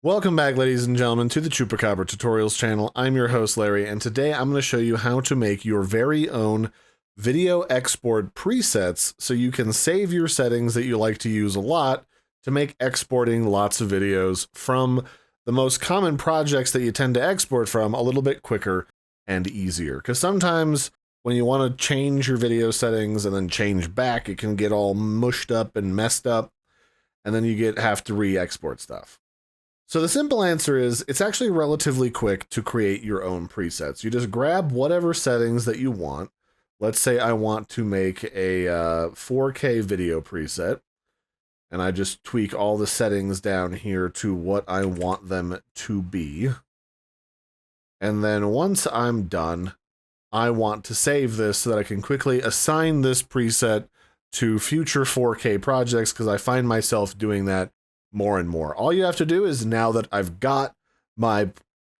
Welcome back, ladies and gentlemen, to the Chupacabra Tutorials channel. I'm your host, Larry, and today I'm going to show you how to make your very own video export presets so you can save your settings that you like to use a lot to make exporting lots of videos from the most common projects that you tend to export from a little bit quicker and easier. Because sometimes when you want to change your video settings and then change back, it can get all mushed up and messed up, and then you have to re-export stuff. So the simple answer is it's actually relatively quick to create your own presets. You just grab whatever settings that you want. Let's say I want to make a 4K video preset, and I just tweak all the settings down here to what I want them to be. And then once I'm done, I want to save this so that I can quickly assign this preset to future 4K projects, because I find myself doing that more and more. All you have to do is, now that I've got my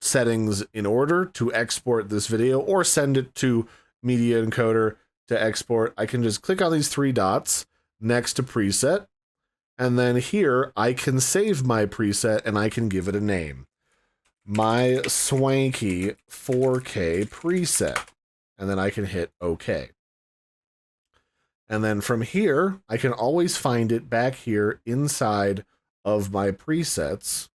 settings in order to export this video or send it to media encoder to export, I can just click on these three dots next to preset, and then here I can save my preset and I can give it a name. My swanky 4K preset. And then I can hit OK. And then from here, I can always find it back here inside of my presets.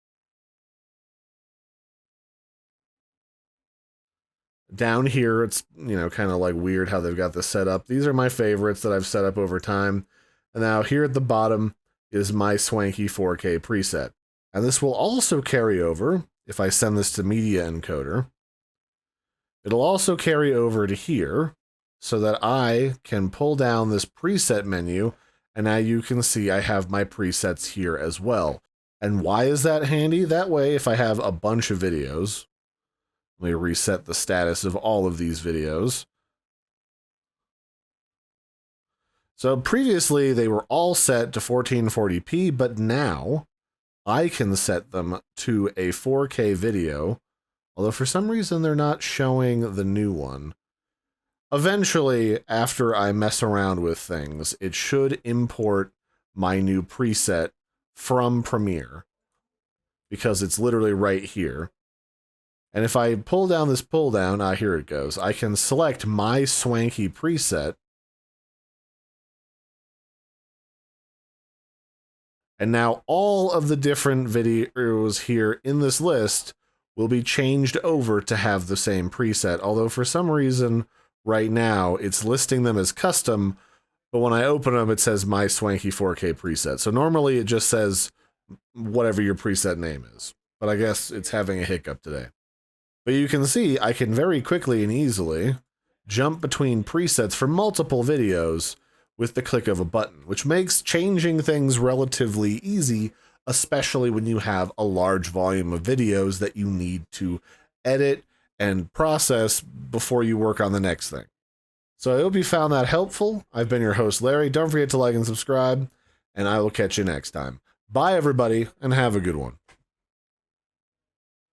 Down here, it's, kind of like weird how they've got this set up. These are my favorites that I've set up over time. And now here at the bottom is my swanky 4K preset. And this will also carry over, if I send this to media encoder, it'll also carry over to here so that I can pull down this preset menu, and now you can see I have my presets here as well. And why is that handy? That way, if I have a bunch of videos, let me reset the status of all of these videos. So previously they were all set to 1440p, but now I can set them to a 4K video, although for some reason they're not showing the new one. Eventually, after I mess around with things, it should import my new preset from Premiere, because it's literally right here. And if I pull down this pull down, here it goes. I can select my swanky preset, and now all of the different videos here in this list will be changed over to have the same preset, although for some reason right now it's listing them as custom, but when I open them it says my swanky 4K preset. So normally it just says whatever your preset name is, but I guess it's having a hiccup today. But you can see I can very quickly and easily jump between presets for multiple videos with the click of a button, which makes changing things relatively easy, especially when you have a large volume of videos that you need to edit and process before you work on the next thing. So I hope you found that helpful. I've been your host, Larry. Don't forget to like and subscribe, and I will catch you next time. Bye, everybody, and have a good one.